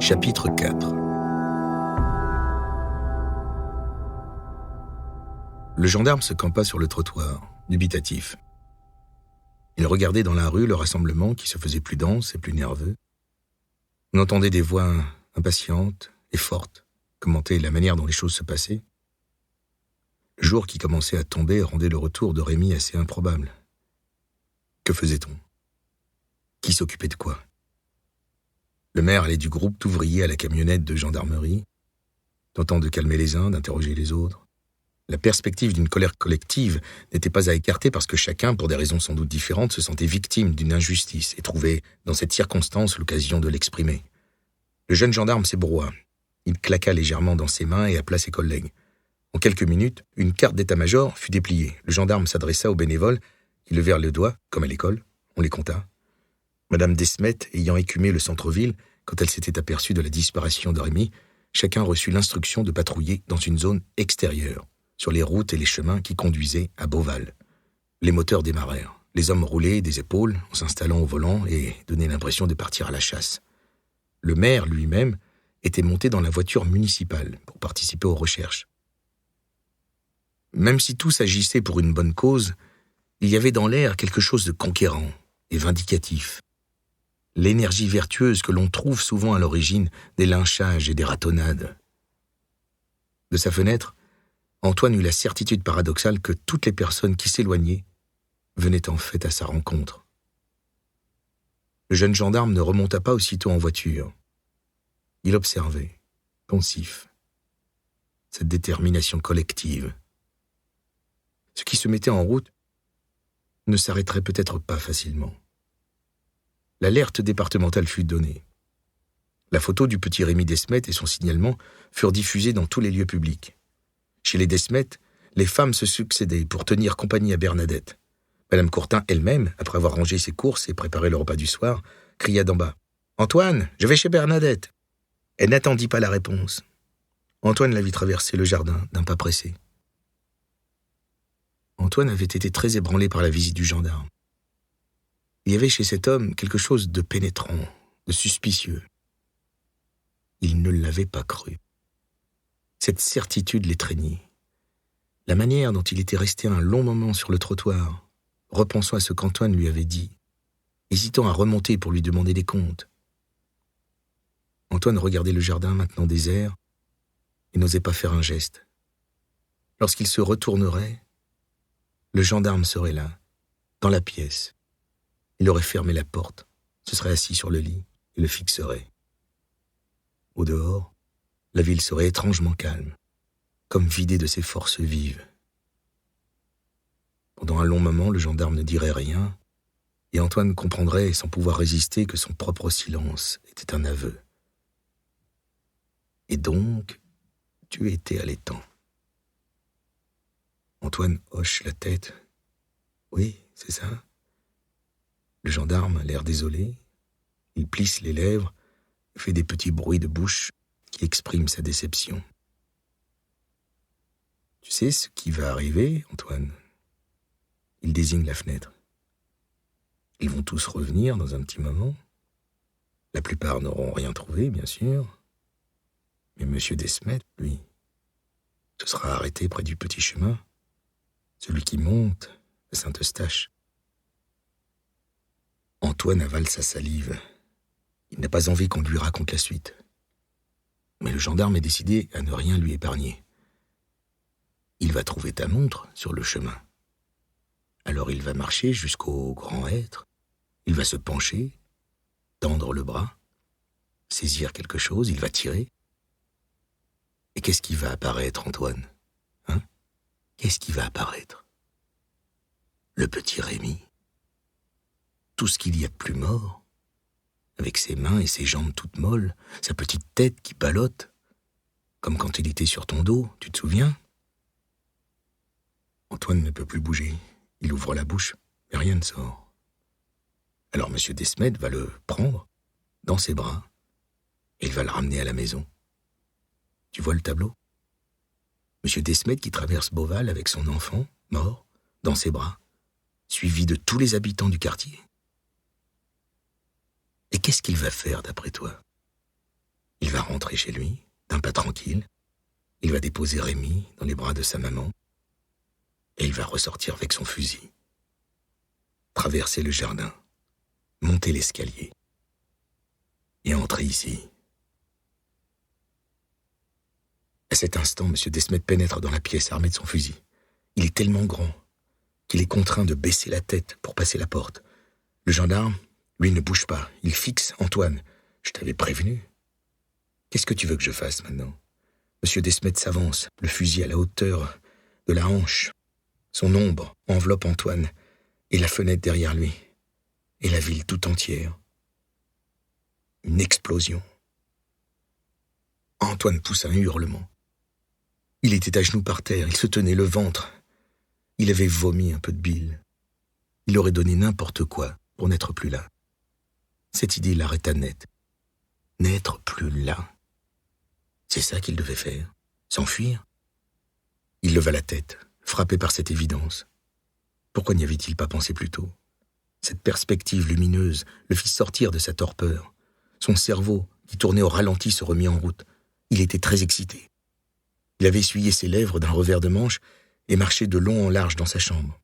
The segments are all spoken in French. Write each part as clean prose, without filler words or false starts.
Chapitre 4. Le gendarme se campa sur le trottoir, dubitatif. Il regardait dans la rue le rassemblement qui se faisait plus dense et plus nerveux. On entendait des voix impatientes et fortes commenter la manière dont les choses se passaient. Le jour qui commençait à tomber rendait le retour de Rémi assez improbable. Que faisait-on? Qui s'occupait de quoi? Le maire allait du groupe d'ouvriers à la camionnette de gendarmerie, tentant de calmer les uns, d'interroger les autres. La perspective d'une colère collective n'était pas à écarter parce que chacun, pour des raisons sans doute différentes, se sentait victime d'une injustice et trouvait, dans cette circonstance, l'occasion de l'exprimer. Le jeune gendarme s'ébroua. Il claqua légèrement dans ses mains et appela ses collègues. En quelques minutes, une carte d'état-major fut dépliée. Le gendarme s'adressa aux bénévoles, qui levèrent le doigt, comme à l'école. On les compta. Madame Desmet ayant écumé le centre-ville, quand elle s'était aperçue de la disparition de Rémi, chacun reçut l'instruction de patrouiller dans une zone extérieure, sur les routes et les chemins qui conduisaient à Beauval. Les moteurs démarrèrent. Les hommes roulaient des épaules en s'installant au volant et donnaient l'impression de partir à la chasse. Le maire lui-même était monté dans la voiture municipale pour participer aux recherches. Même si tout s'agissait pour une bonne cause, il y avait dans l'air quelque chose de conquérant et vindicatif. L'énergie vertueuse que l'on trouve souvent à l'origine des lynchages et des ratonnades. De sa fenêtre, Antoine eut la certitude paradoxale que toutes les personnes qui s'éloignaient venaient en fait à sa rencontre. Le jeune gendarme ne remonta pas aussitôt en voiture. Il observait, pensif, cette détermination collective. Ce qui se mettait en route ne s'arrêterait peut-être pas facilement. L'alerte départementale fut donnée. La photo du petit Rémi Desmet et son signalement furent diffusés dans tous les lieux publics. Chez les Desmet, les femmes se succédaient pour tenir compagnie à Bernadette. Madame Courtin elle-même, après avoir rangé ses courses et préparé le repas du soir, cria d'en bas « Antoine, je vais chez Bernadette !» Elle n'attendit pas la réponse. Antoine la vit traverser le jardin d'un pas pressé. Antoine avait été très ébranlé par la visite du gendarme. Il y avait chez cet homme quelque chose de pénétrant, de suspicieux. Il ne l'avait pas cru. Cette certitude l'étreignit. La manière dont il était resté un long moment sur le trottoir, repensant à ce qu'Antoine lui avait dit, hésitant à remonter pour lui demander des comptes. Antoine regardait le jardin maintenant désert et n'osait pas faire un geste. Lorsqu'il se retournerait, le gendarme serait là, dans la pièce. Il aurait fermé la porte, se serait assis sur le lit et le fixerait. Au dehors, la ville serait étrangement calme, comme vidée de ses forces vives. Pendant un long moment, le gendarme ne dirait rien, et Antoine comprendrait, sans pouvoir résister, que son propre silence était un aveu. Et donc, tu étais allaitant. Antoine hoche la tête. Oui, c'est ça. Le gendarme a l'air désolé. Il plisse les lèvres, fait des petits bruits de bouche qui expriment sa déception. Tu sais ce qui va arriver, Antoine? Il désigne la fenêtre. Ils vont tous revenir dans un petit moment. La plupart n'auront rien trouvé, bien sûr. Mais Monsieur Desmet, lui, se sera arrêté près du petit chemin, celui qui monte à Saint-Eustache. Antoine avale sa salive. Il n'a pas envie qu'on lui raconte la suite. Mais le gendarme est décidé à ne rien lui épargner. Il va trouver ta montre sur le chemin. Alors il va marcher jusqu'au grand hêtre. Il va se pencher, tendre le bras, saisir quelque chose, il va tirer. Et qu'est-ce qui va apparaître, Antoine? Qu'est-ce qui va apparaître? Le petit Rémi. Tout ce qu'il y a de plus mort, avec ses mains et ses jambes toutes molles, sa petite tête qui ballotte, comme quand il était sur ton dos, tu te souviens? Antoine ne peut plus bouger. Il ouvre la bouche, mais rien ne sort. Alors M. Desmet va le prendre dans ses bras et il va le ramener à la maison. Tu vois le tableau? M. Desmet qui traverse Beauval avec son enfant, mort, dans ses bras, suivi de tous les habitants du quartier. Et qu'est-ce qu'il va faire, d'après toi? Il va rentrer chez lui, d'un pas tranquille. Il va déposer Rémi dans les bras de sa maman. Et il va ressortir avec son fusil. Traverser le jardin, monter l'escalier et entrer ici. À cet instant, M. Desmet pénètre dans la pièce armé de son fusil. Il est tellement grand qu'il est contraint de baisser la tête pour passer la porte. Le gendarme, lui, ne bouge pas. Il fixe Antoine. Je t'avais prévenu. Qu'est-ce que tu veux que je fasse maintenant? M. Desmet s'avance, le fusil à la hauteur de la hanche. Son ombre enveloppe Antoine et la fenêtre derrière lui. Et la ville tout entière. Une explosion. Antoine pousse un hurlement. Il était à genoux par terre, il se tenait le ventre. Il avait vomi un peu de bile. Il aurait donné n'importe quoi pour n'être plus là. Cette idée l'arrêta net. N'être plus là. C'est ça qu'il devait faire. S'enfuir. Il leva la tête, frappé par cette évidence. Pourquoi n'y avait-il pas pensé plus tôt? Cette perspective lumineuse le fit sortir de sa torpeur. Son cerveau, qui tournait au ralenti, se remit en route. Il était très excité. Il avait essuyé ses lèvres d'un revers de manche et marché de long en large dans sa chambre.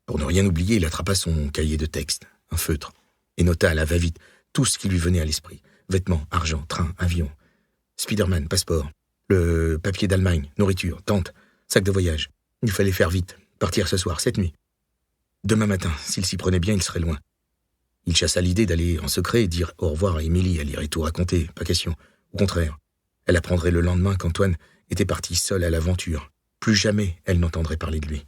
Pour ne rien oublier, il attrapa son cahier de texte, un feutre, et nota à la va-vite tout ce qui lui venait à l'esprit. Vêtements, argent, train, avion, Spiderman, passeport, le papier d'Allemagne, nourriture, tente, sac de voyage. Il fallait faire vite, partir ce soir, cette nuit. Demain matin, s'il s'y prenait bien, il serait loin. Il chassa l'idée d'aller en secret et dire au revoir à Émilie. Elle irait tout raconter, pas question. Au contraire, elle apprendrait le lendemain qu'Antoine était parti seul à l'aventure. Plus jamais elle n'entendrait parler de lui.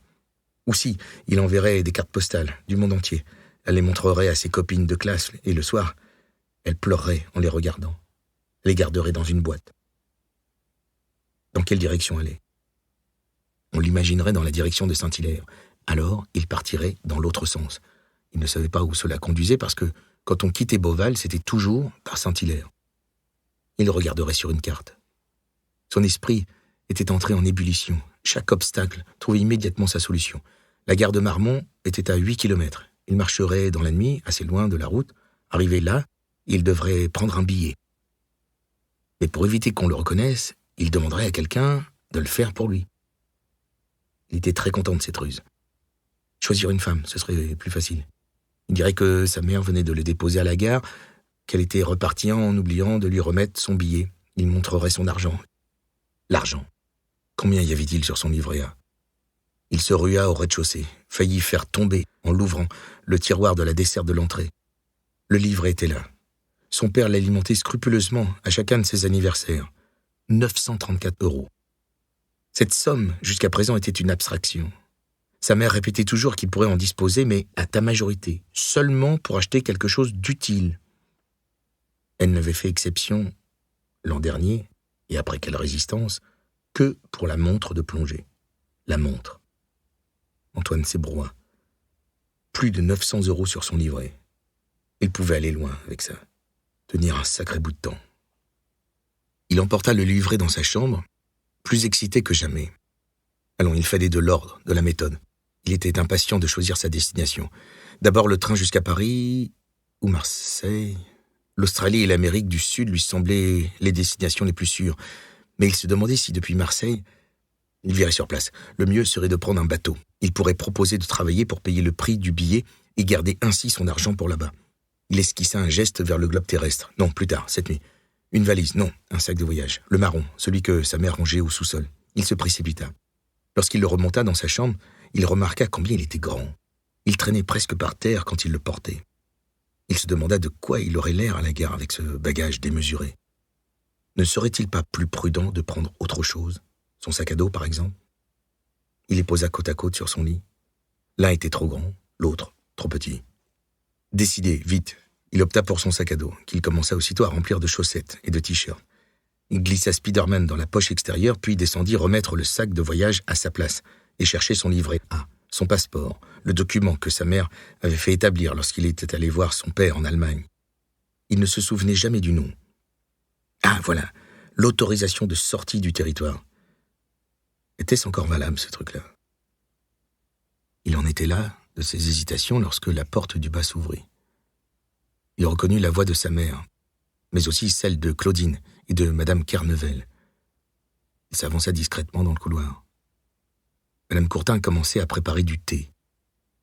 Ou si, il enverrait des cartes postales du monde entier. Elle les montrerait à ses copines de classe et le soir, elle pleurerait en les regardant. Elle les garderait dans une boîte. Dans quelle direction aller? On l'imaginerait dans la direction de Saint-Hilaire. Alors, il partirait dans l'autre sens. Il ne savait pas où cela conduisait parce que, quand on quittait Beauval, c'était toujours par Saint-Hilaire. Il regarderait sur une carte. Son esprit était entré en ébullition. Chaque obstacle trouvait immédiatement sa solution. La gare de Marmont était à 8 kilomètres. Il marcherait dans la nuit, assez loin de la route. Arrivé là, il devrait prendre un billet. Mais pour éviter qu'on le reconnaisse, il demanderait à quelqu'un de le faire pour lui. Il était très content de cette ruse. Choisir une femme, ce serait plus facile. Il dirait que sa mère venait de le déposer à la gare, qu'elle était repartie en oubliant de lui remettre son billet. Il montrerait son argent. L'argent. Combien y avait-il sur son livret A? Il se rua au rez-de-chaussée, faillit faire tomber, en l'ouvrant, le tiroir de la dessert de l'entrée. Le livret était là. Son père l'alimentait scrupuleusement à chacun de ses anniversaires. 934 €. Cette somme, jusqu'à présent, était une abstraction. Sa mère répétait toujours qu'il pourrait en disposer, mais à ta majorité, seulement pour acheter quelque chose d'utile. Elle n'avait fait exception, l'an dernier, et après quelle résistance, que pour la montre de plongée. La montre. Antoine s'ébroua. Plus de 900 € sur son livret. Il pouvait aller loin avec ça. Tenir un sacré bout de temps. Il emporta le livret dans sa chambre, plus excité que jamais. Allons, il fallait de l'ordre, de la méthode. Il était impatient de choisir sa destination. D'abord le train jusqu'à Paris ou Marseille. L'Australie et l'Amérique du Sud lui semblaient les destinations les plus sûres. Mais il se demandait si depuis Marseille, il virait sur place. Le mieux serait de prendre un bateau. Il pourrait proposer de travailler pour payer le prix du billet et garder ainsi son argent pour là-bas. Il esquissa un geste vers le globe terrestre. Non, plus tard, cette nuit. Une valise, non, un sac de voyage. Le marron, celui que sa mère rangeait au sous-sol. Il se précipita. Lorsqu'il le remonta dans sa chambre, il remarqua combien il était grand. Il traînait presque par terre quand il le portait. Il se demanda de quoi il aurait l'air à la gare avec ce bagage démesuré. Ne serait-il pas plus prudent de prendre autre chose? Son sac à dos, par exemple? Il les posa côte à côte sur son lit. L'un était trop grand, l'autre trop petit. Décidé, vite, il opta pour son sac à dos, qu'il commença aussitôt à remplir de chaussettes et de t-shirts. Il glissa Spiderman dans la poche extérieure, puis descendit remettre le sac de voyage à sa place et chercher son livret A, son passeport, le document que sa mère avait fait établir lorsqu'il était allé voir son père en Allemagne. Il ne se souvenait jamais du nom. Ah, voilà, l'autorisation de sortie du territoire. Était-ce encore valable, ce truc-là? Il en était là, de ses hésitations, lorsque la porte du bas s'ouvrit. Il reconnut la voix de sa mère. mais aussi celle de Claudine et de Madame Kernevel. Il s'avança discrètement dans le couloir. Madame Courtin commençait à préparer du thé,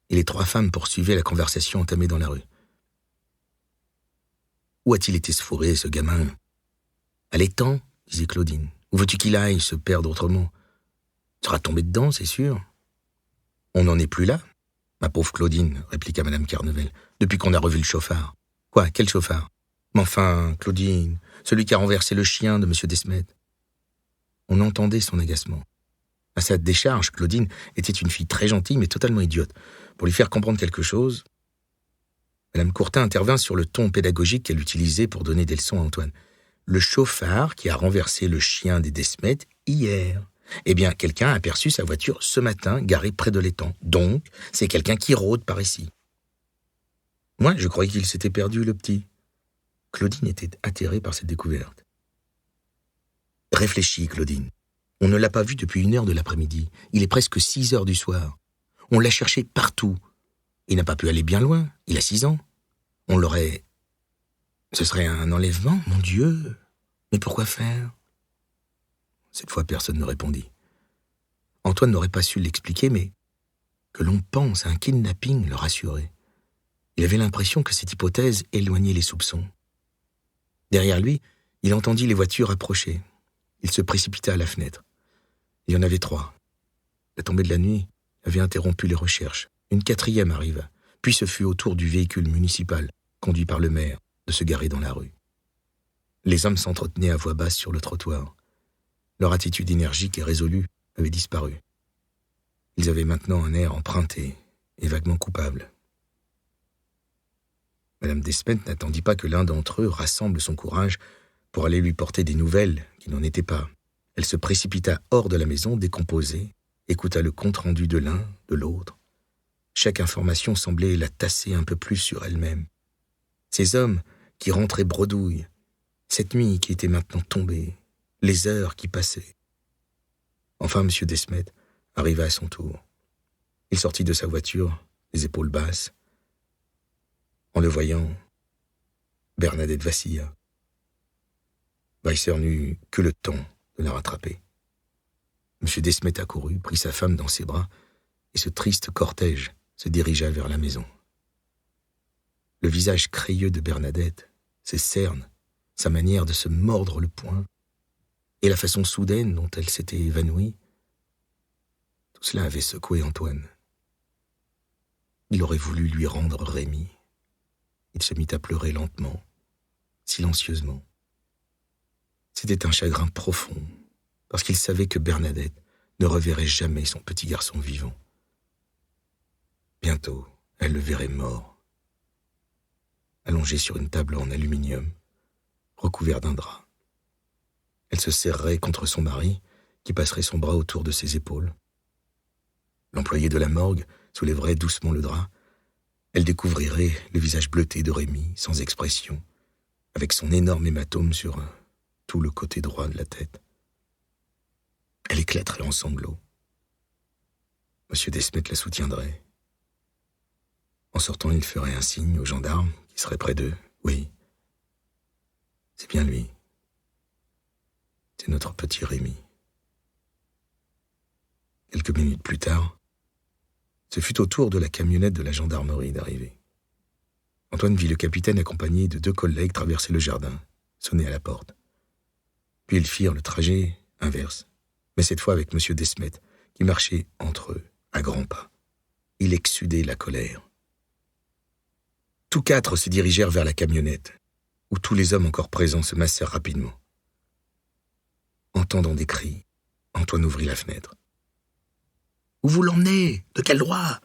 et les 3 femmes poursuivaient la conversation entamée dans la rue. Où a-t-il été se fourrer, ce gamin ? À l'étang, disait Claudine. Où veux-tu qu'il aille se perdre autrement ? Tu seras tombé dedans, c'est sûr. On n'en est plus là, ma pauvre Claudine, répliqua Madame Kernevel, depuis qu'on a revu le chauffard. Quoi, quel chauffard ? Mais enfin, Claudine, celui qui a renversé le chien de M. Desmet. On entendait son agacement. À sa décharge, Claudine était une fille très gentille, mais totalement idiote. Pour lui faire comprendre quelque chose, Madame Courtin intervint sur le ton pédagogique qu'elle utilisait pour donner des leçons à Antoine. Le chauffard qui a renversé le chien des Desmet hier. Eh bien, quelqu'un a aperçu sa voiture ce matin, garée près de l'étang. Donc, c'est quelqu'un qui rôde par ici. Moi, je croyais qu'il s'était perdu, le petit. Claudine était atterrée par cette découverte. Réfléchis, Claudine. On ne l'a pas vu depuis 1h de l'après-midi. Il est presque 6h du soir. On l'a cherché partout. Il n'a pas pu aller bien loin. Il a 6 ans. On l'aurait... Ce serait un enlèvement, mon Dieu. Mais pourquoi faire ? Cette fois, personne ne répondit. Antoine n'aurait pas su l'expliquer, mais que l'on pense à un kidnapping le rassurait. Il avait l'impression que cette hypothèse éloignait les soupçons. Derrière lui, il entendit les voitures approcher. Il se précipita à la fenêtre. Il y en avait 3. La tombée de la nuit avait interrompu les recherches. Une 4e arriva, puis ce fut au tour du véhicule municipal, conduit par le maire, de se garer dans la rue. Les hommes s'entretenaient à voix basse sur le trottoir. Leur attitude énergique et résolue avait disparu. Ils avaient maintenant un air emprunté et vaguement coupable. Madame Desmet n'attendit pas que l'un d'entre eux rassemble son courage pour aller lui porter des nouvelles qui n'en étaient pas. Elle se précipita hors de la maison, décomposée, écouta le compte-rendu de l'un, de l'autre. Chaque information semblait la tasser un peu plus sur elle-même. Ces hommes qui rentraient bredouilles, cette nuit qui était maintenant tombée, les heures qui passaient. Enfin, M. Desmet arriva à son tour. Il sortit de sa voiture, les épaules basses. En le voyant, Bernadette vacilla. Weiser n'eut que le temps de la rattraper. M. Desmet accourut, prit sa femme dans ses bras, et ce triste cortège se dirigea vers la maison. Le visage crayeux de Bernadette, ses cernes, sa manière de se mordre le poing, et la façon soudaine dont elle s'était évanouie, tout cela avait secoué Antoine. Il aurait voulu lui rendre Rémi. Il se mit à pleurer lentement, silencieusement. C'était un chagrin profond, parce qu'il savait que Bernadette ne reverrait jamais son petit garçon vivant. Bientôt, elle le verrait mort, allongé sur une table en aluminium, recouvert d'un drap. Elle se serrerait contre son mari, qui passerait son bras autour de ses épaules. L'employé de la morgue soulèverait doucement le drap. Elle découvrirait le visage bleuté de Rémi, sans expression, avec son énorme hématome sur tout le côté droit de la tête. Elle éclaterait en sanglots. M. Desmet la soutiendrait. En sortant, il ferait un signe aux gendarmes qui seraient près d'eux. Oui, c'est bien lui. C'est notre petit Rémi. Quelques minutes plus tard, ce fut au tour de la camionnette de la gendarmerie d'arriver. Antoine vit le capitaine accompagné de 2 collègues traverser le jardin, sonner à la porte. Puis ils firent le trajet inverse, mais cette fois avec M. Desmet, qui marchait entre eux, à grands pas. Il exsudait la colère. Tous 4 se dirigèrent vers la camionnette, où tous les hommes encore présents se massèrent rapidement. Entendant des cris, Antoine ouvrit la fenêtre. « Où vous l'emmenez ? De quel droit ? » ?»«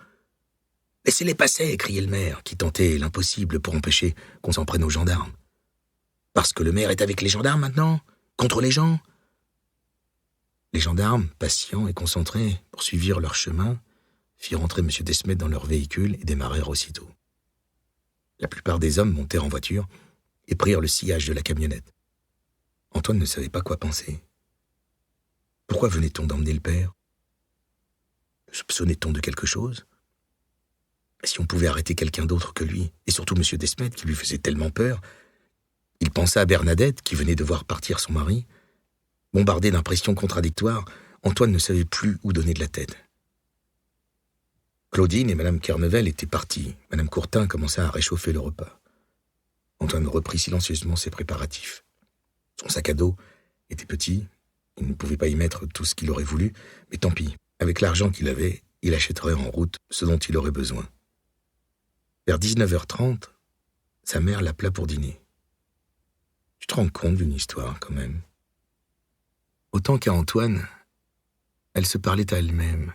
Laissez-les passer !» criait le maire, qui tentait l'impossible pour empêcher qu'on s'en prenne aux gendarmes. « Parce que le maire est avec les gendarmes maintenant ? Contre les gens ?» Les gendarmes, patients et concentrés, poursuivirent leur chemin, firent entrer M. Desmet dans leur véhicule et démarrèrent aussitôt. La plupart des hommes montèrent en voiture et prirent le sillage de la camionnette. Antoine ne savait pas quoi penser. Pourquoi venait-on d'emmener le père ? Soupçonnait-on de quelque chose ? Si on pouvait arrêter quelqu'un d'autre que lui, et surtout M. Desmet qui lui faisait tellement peur, Il pensa à Bernadette, qui venait de voir partir son mari. Bombardé d'impressions contradictoires, Antoine ne savait plus où donner de la tête. Claudine et Madame Kernevel étaient parties. Madame Courtin commença à réchauffer le repas. Antoine reprit silencieusement ses préparatifs. Son sac à dos était petit, il ne pouvait pas y mettre tout ce qu'il aurait voulu, mais tant pis, avec l'argent qu'il avait, il achèterait en route ce dont il aurait besoin. Vers 19h30, sa mère l'appela pour dîner. Tu te rends compte d'une histoire, quand même? Autant qu'à Antoine, elle se parlait à elle-même.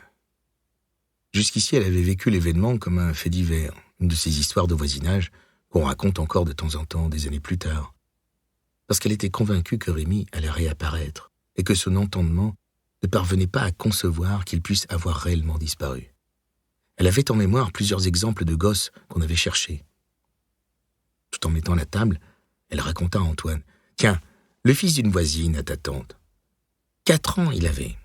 Jusqu'ici, elle avait vécu l'événement comme un fait divers, une de ces histoires de voisinage qu'on raconte encore de temps en temps, des années plus tard. Parce qu'elle était convaincue que Rémi allait réapparaître et que son entendement ne parvenait pas à concevoir qu'il puisse avoir réellement disparu. Elle avait en mémoire plusieurs exemples de gosses qu'on avait cherchés. Tout en mettant la table, elle raconta à Antoine. « Tiens, le fils d'une voisine à ta tante. 4 ans il avait.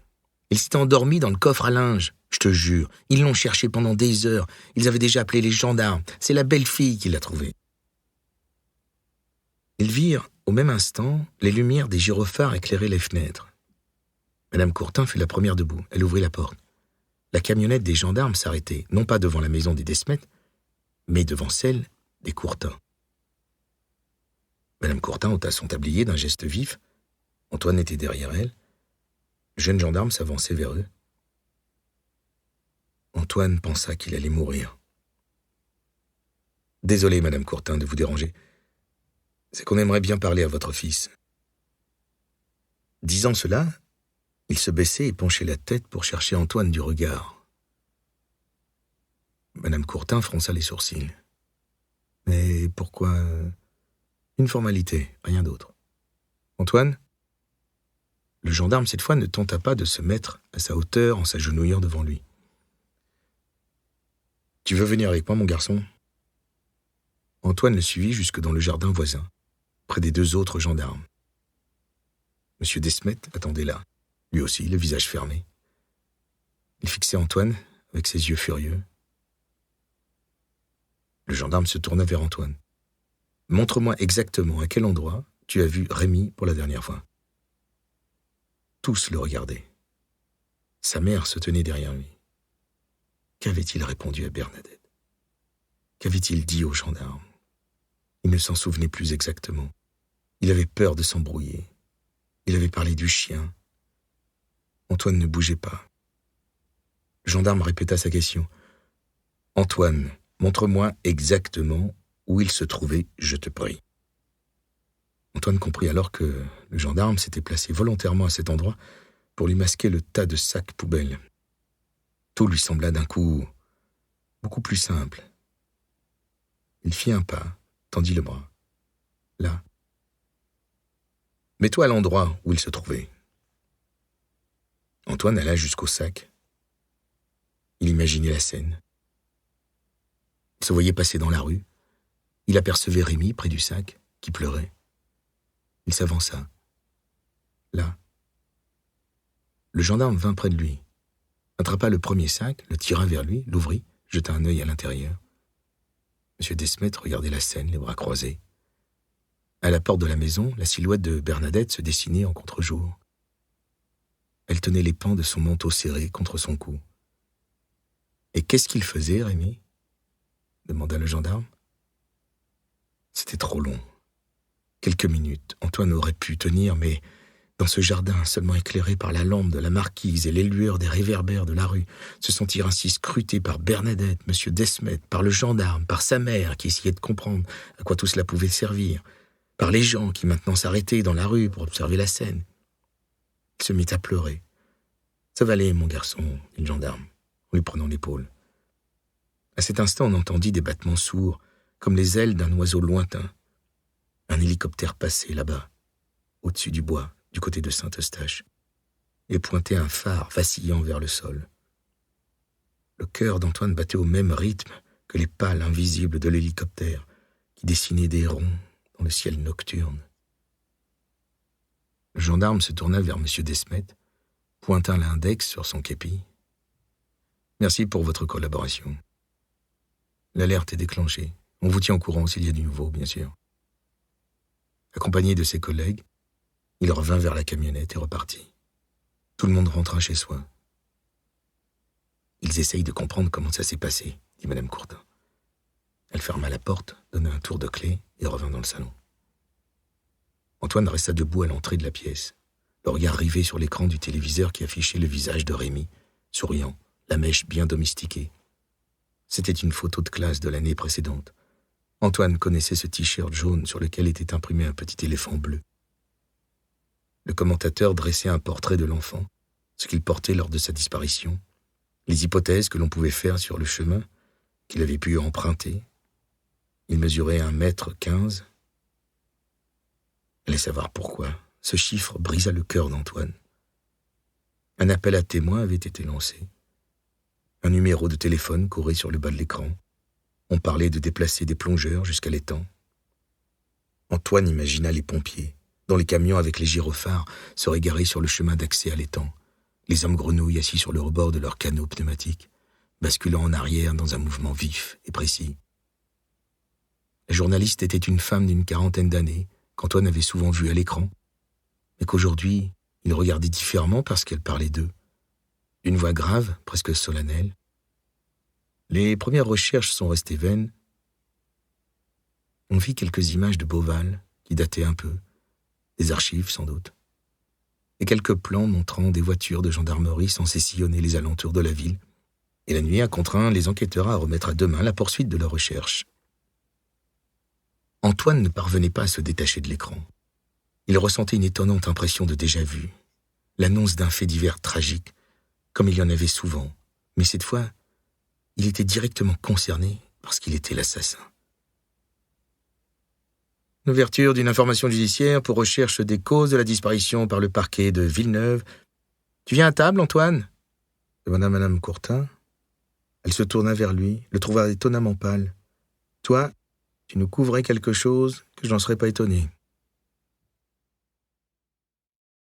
Il s'était endormi dans le coffre à linge. Je te jure, ils l'ont cherché pendant des heures. Ils avaient déjà appelé les gendarmes. C'est la belle-fille qui l'a trouvé. » Ils virent, au même instant, les lumières des gyrophares éclairer les fenêtres. Madame Courtin fut la première debout. Elle ouvrit la porte. La camionnette des gendarmes s'arrêtait, non pas devant la maison des Desmet, mais devant celle des Courtin. Madame Courtin ôta son tablier d'un geste vif. Antoine était derrière elle. Le jeune gendarme s'avançait vers eux. Antoine pensa qu'il allait mourir. « Désolé, Madame Courtin, de vous déranger. C'est qu'on aimerait bien parler à votre fils. » Disant cela, il se baissait et penchait la tête pour chercher Antoine du regard. Madame Courtin fronça les sourcils. « Mais pourquoi... Une formalité, rien d'autre. Antoine ?» Le gendarme, cette fois, ne tenta pas de se mettre à sa hauteur en s'agenouillant devant lui. « Tu veux venir avec moi, mon garçon ?» Antoine le suivit jusque dans le jardin voisin, près des 2 autres gendarmes. Monsieur Desmet attendait là, lui aussi, le visage fermé. Il fixait Antoine avec ses yeux furieux. Le gendarme se tourna vers Antoine. « Montre-moi exactement à quel endroit tu as vu Rémi pour la dernière fois. » Tous le regardaient. Sa mère se tenait derrière lui. Qu'avait-il répondu à Bernadette? Qu'avait-il dit aux gendarmes? Il ne s'en souvenait plus exactement. Il avait peur de s'embrouiller. Il avait parlé du chien. Antoine ne bougeait pas. Le gendarme répéta sa question. « Antoine, montre-moi exactement où il se trouvait, je te prie. » Antoine comprit alors que le gendarme s'était placé volontairement à cet endroit pour lui masquer le tas de sacs poubelles. Tout lui sembla d'un coup beaucoup plus simple. Il fit un pas, tendit le bras. Là. « Mets-toi à l'endroit où il se trouvait. » Antoine alla jusqu'au sac. Il imaginait la scène. Il se voyait passer dans la rue. Il apercevait Rémi près du sac, qui pleurait. Il s'avança. Là. Le gendarme vint près de lui, attrapa le premier sac, le tira vers lui, l'ouvrit, jeta un œil à l'intérieur. M. Desmet regardait la scène, les bras croisés. À la porte de la maison, la silhouette de Bernadette se dessinait en contre-jour. Elle tenait les pans de son manteau serré contre son cou. « Et qu'est-ce qu'il faisait, Rémi ?» demanda le gendarme. C'était trop long. Quelques minutes, Antoine aurait pu tenir, mais dans ce jardin seulement éclairé par la lampe de la marquise et les lueurs des réverbères de la rue, se sentir ainsi scruté par Bernadette, M. Desmet, par le gendarme, par sa mère qui essayait de comprendre à quoi tout cela pouvait servir, par les gens qui maintenant s'arrêtaient dans la rue pour observer la scène. Il se mit à pleurer. « Ça va aller, mon garçon, » dit le gendarme, en lui prenant l'épaule. À cet instant, on entendit des battements sourds, comme les ailes d'un oiseau lointain. Un hélicoptère passait là-bas, au-dessus du bois, du côté de Saint-Eustache, et pointait un phare vacillant vers le sol. Le cœur d'Antoine battait au même rythme que les pales invisibles de l'hélicoptère, qui dessinaient des ronds dans le ciel nocturne. Le gendarme se tourna vers M. Desmet, pointa l'index sur son képi. « Merci pour votre collaboration. L'alerte est déclenchée. On vous tient au courant s'il y a du nouveau, bien sûr. » Accompagné de ses collègues, il revint vers la camionnette et repartit. Tout le monde rentra chez soi. Ils essayent de comprendre comment ça s'est passé, dit Madame Courtin. Elle ferma la porte, donna un tour de clé et revint dans le salon. Antoine resta debout à l'entrée de la pièce, le regard rivé sur l'écran du téléviseur qui affichait le visage de Rémi, souriant, la mèche bien domestiquée. C'était une photo de classe de l'année précédente. Antoine connaissait ce t-shirt jaune sur lequel était imprimé un petit éléphant bleu. Le commentateur dressait un portrait de l'enfant, ce qu'il portait lors de sa disparition, les hypothèses que l'on pouvait faire sur le chemin qu'il avait pu emprunter. Il mesurait 1,15 m. Allez savoir pourquoi. Ce chiffre brisa le cœur d'Antoine. Un appel à témoins avait été lancé. Un numéro de téléphone courait sur le bas de l'écran. On parlait de déplacer des plongeurs jusqu'à l'étang. Antoine imagina les pompiers, dont les camions avec les gyrophares seraient garés sur le chemin d'accès à l'étang, les hommes grenouilles assis sur le rebord de leurs canots pneumatiques, basculant en arrière dans un mouvement vif et précis. La journaliste était une femme d'une 40aine d'années, qu'Antoine avait souvent vue à l'écran, mais qu'aujourd'hui, il regardait différemment parce qu'elle parlait d'eux. D'une voix grave, presque solennelle. Les premières recherches sont restées vaines. On vit quelques images de Beauval, qui dataient un peu, des archives sans doute, et quelques plans montrant des voitures de gendarmerie censées sillonner les alentours de la ville, et la nuit a contraint les enquêteurs à remettre à demain la poursuite de leurs recherches. Antoine ne parvenait pas à se détacher de l'écran. Il ressentait une étonnante impression de déjà-vu, l'annonce d'un fait divers tragique, comme il y en avait souvent, mais cette fois, il était directement concerné parce qu'il était l'assassin. L'ouverture d'une information judiciaire pour recherche des causes de la disparition par le parquet de Villeneuve. « Tu viens à table, Antoine ?» demanda Madame Courtin. Elle se tourna vers lui, le trouva étonnamment pâle. « Toi, tu nous couvrais quelque chose que je n'en serais pas étonné. »